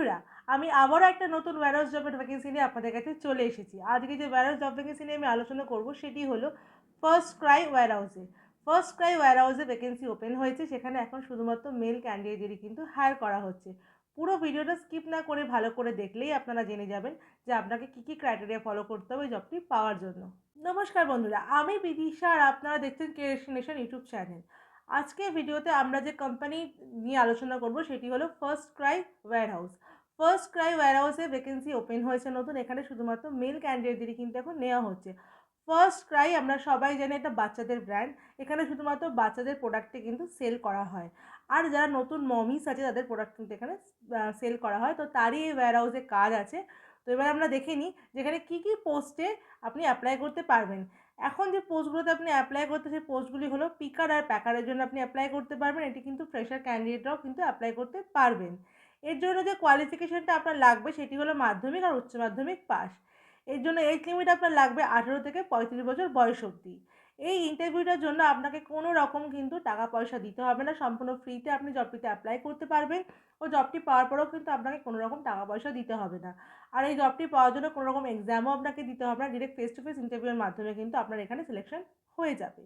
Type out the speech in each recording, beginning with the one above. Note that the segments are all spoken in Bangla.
বন্ধুরা, আমি আবারও একটা নতুন ওয়্যারহাউস জবের ভ্যাকেন্সি নিয়ে আপনাদের কাছে চলে এসেছি। আজকে যে ওয়্যারহাউস জব ভ্যাকেন্সি নিয়ে আমি আলোচনা করব সেটি হলো ফার্স্ট ক্রাই ওয়্যারহাউসে। ফার্স্ট ক্রাই ওয়্যারহাউসে ভ্যাকেন্সি ওপেন হয়েছে, সেখানে এখন শুধুমাত্র মেল ক্যান্ডিডেটদেরই কিন্তু হায়ার করা হচ্ছে। পুরো ভিডিওটা স্কিপ না করে ভালো করে দেখলেই আপনারা জেনে যাবেন যে আপনাকে কী কী ক্রাইটেরিয়া ফলো করতে হবে জবটি পাওয়ার জন্য। নমস্কার বন্ধুরা, আমি বিদিশা আর আপনারা দেখছেন ক্রিয়েশন নেশন ইউটিউব চ্যানেল। আজকে ভিডিওতে আমরা যে কোম্পানি নিয়ে আলোচনা করব সেটি হলো FirstCry warehouse. FirstCry ওয়্যারহাউসে ভ্যাকেন্সি ওপেন হয়েছে নতুন, এখানে শুধুমাত্র মেল ক্যান্ডিডেটদেরই কিন্তু এখন নেওয়া হচ্ছে। ফার্স্ট ক্রাই আমরা সবাই জানি এটা বাচ্চাদের ব্র্যান্ড, এখানে শুধুমাত্র বাচ্চাদের প্রোডাক্টে কিন্তু সেল করা হয়। আর যারা নতুন মমিস আছে তাদের প্রোডাক্ট কিন্তু এখানে সেল করা হয়, তো তারই এই ওয়্যারহাউসে কাজ আছে। তো এবার আমরা দেখে নিই যেখানে কী কী পোস্টে আপনি অ্যাপ্লাই করতে পারবেন। এখন যে পোস্টগুলোতে আপনি অ্যাপ্লাই করতে, সেই পোস্টগুলি হলো পিকার আর প্যাকারের জন্য আপনি অ্যাপ্লাই করতে পারবেন। এটি কিন্তু ফ্রেশার ক্যান্ডিডেটরাও কিন্তু অ্যাপ্লাই করতে পারবেন। এর জন্য যে কোয়ালিফিকেশনটা আপনার লাগবে সেটি হলো মাধ্যমিক আর উচ্চ মাধ্যমিক পাস। এর জন্য এজ লিমিট আপনার লাগবে 18 থেকে 35 বছর বয়স অবধি। এই ইন্টারভিউটার জন্য আপনাকে কোনো রকম কিন্তু টাকা পয়সা দিতে হবে না, সম্পূর্ণ ফ্রিতে আপনি জবটিতে অ্যাপ্লাই করতে পারবেন। ও জবটি পাওয়ার পরেও কিন্তু আপনাকে কোনো রকম টাকা পয়সা দিতে হবে না। আর এই জবটি পাওয়ার জন্য কোনো রকম এক্সামও আপনাকে দিতে হবে না, ডিরেক্ট ফেস টু ফেস ইন্টারভিউয়ের মাধ্যমে কিন্তু আপনার এখানে সিলেকশন হয়ে যাবে।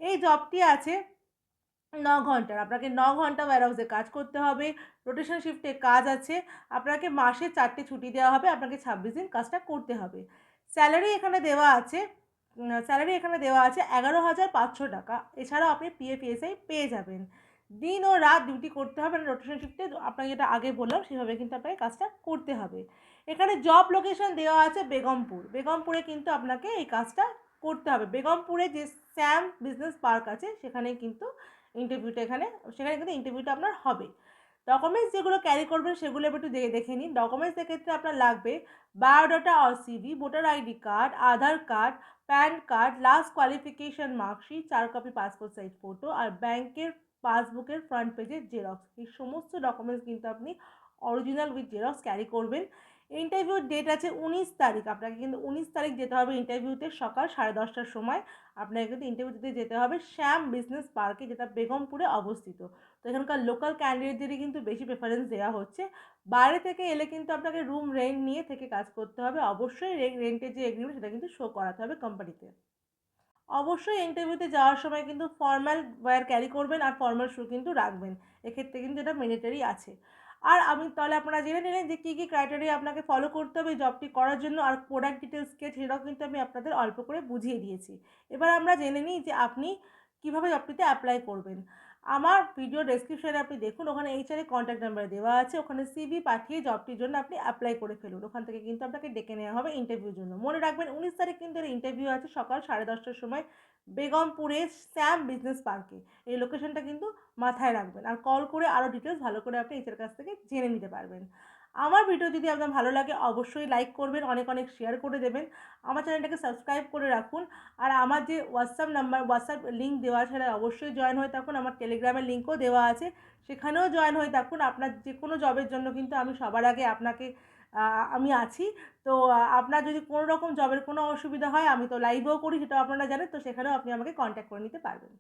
এই জবটি আছে 9 ঘন্টার, আপনাকে 9 ঘন্টা ওয়্যারহাউসে কাজ করতে হবে। রোটেশন শিফটে কাজ আছে, আপনাকে মাসে 4টে ছুটি দেওয়া হবে, আপনাকে 26 দিন কাজটা করতে হবে। স্যালারি এখানে দেওয়া আছে, 11,500 টাকা। এছাড়াও আপনি পিএফ ইএসআই পেয়ে যাবেন। দিন ও রাত ডিউটি করতে হবে, রোটেশন শিফটে আপনাকে যেটা আগে বললাম সেভাবে কিন্তু আপনাকে কাজটা করতে হবে। এখানে জব লোকেশন দেওয়া আছে বেগমপুর, বেগমপুরে কিন্তু আপনাকে এই কাজটা করতে হবে। বেগমপুরে যে স্যাম বিজনেস পার্ক আছে সেখানেই কিন্তু সেখানে কিন্তু ইন্টারভিউটা আপনার হবে। ডকুমেন্টস যেগুলো ক্যারি করবেন সেগুলো একটু দেখে নিন। ডকুমেন্টসের ক্ষেত্রে আপনার লাগবে বায়োডাটা আর CV, voter ID card, Aadhaar card, PAN card, last qualification marksheet, 4 copy passport size photo আর ব্যাংকের পাসবুকের ফ্রন্ট পেজের জেরক্স। এই সমস্ত ডকুমেন্টস কিন্তু আপনি অরিজিনাল উইথ জেরক্স ক্যারি করবেন। ইন্টারভিউর ডেট আছে 19 তারিখ, আপনাকে কিন্তু 19 তারিখ যেতে হবে ইন্টারভিউতে সকাল 10:30টার সময়। আপনাকে কিন্তু ইন্টারভিউ দিতে যেতে হবে শ্যাম বিজনেস পার্কে, যেটা বেগমপুরে অবস্থিত। তো এখানকার লোকাল ক্যান্ডিডেটদেরই কিন্তু বেশি প্রেফারেন্স দেওয়া হচ্ছে। বাইরে থেকে এলে কিন্তু আপনাকে রুম রেন্ট নিয়ে থেকে কাজ করতে হবে। অবশ্যই রেন্টের যে এগ্রিমেন্ট সেটা কিন্তু শো করাতে হবে কোম্পানিতে। অবশ্যই ইন্টারভিউতে যাওয়ার সময় কিন্তু ফর্মাল ওয়্যার ক্যারি করবেন আর ফর্মাল শ্যু কিন্তু রাখবেন, এক্ষেত্রে কিন্তু এটা ম্যান্ডেটরি আছে। আর আমি তাহলে আপনারা জেনে নিলেন যে কী কী ক্রাইটেরিয়া আপনাকে ফলো করতে হবে এই জবটি করার জন্য, আর প্রোডাক্ট ডিটেলস স্কেচ সেটাও কিন্তু আমি আপনাদের অল্প করে বুঝিয়ে দিয়েছি। এবার আমরা জেনে নিই যে আপনি কীভাবে জবটিতে অ্যাপ্লাই করবেন। আমার ভিডিও ডেসক্রিপশনে আপনি দেখুন, ওখানে এইচআর কন্ট্যাক্ট নাম্বার দেওয়া আছে, ওখানে সিভি পাঠিয়ে জবটির জন্য আপনি অ্যাপ্লাই করে ফেলুন। ওখান থেকে কিন্তু আপনাকে ডেকে নেওয়া হবে ইন্টারভিউর জন্য। মনে রাখবেন 19 তারিখ কিন্তু এর ইন্টারভিউ আছে সকাল 10:30টার সময় বেগমপুরে স্যাম বিজনেস পার্কে। এই লোকেশনটা কিন্তু মাথায় রাখবেন, আর কল করে আরও ডিটেলস ভালো করে আপনি এইচআর কাছ থেকে জেনে নিতে পারবেন। আমার ভিডিও যদি আপনার ভালো লাগে অবশ্যই লাইক করবেন, অনেক অনেক শেয়ার করে দেবেন, আমার চ্যানেলটাকে সাবস্ক্রাইব করে রাখুন। আর আমার যে হোয়াটসঅ্যাপ লিঙ্ক দেওয়া আছে সেটা অবশ্যই জয়েন হয়ে থাকুন। আমার টেলিগ্রামের লিঙ্কও দেওয়া আছে, সেখানেও জয়েন হয়ে থাকুন। আপনার যে কোনো জবের জন্য কিন্তু আমি সবার আগে আমি আছি। তো আপনার যদি কোনো রকম জবের কোনো অসুবিধা হয়, আমি তো লাইভেও করি সেটাও আপনারা জানেন, তো সেখানেও আপনি আমাকে কন্ট্যাক্ট করে নিতে পারবেন।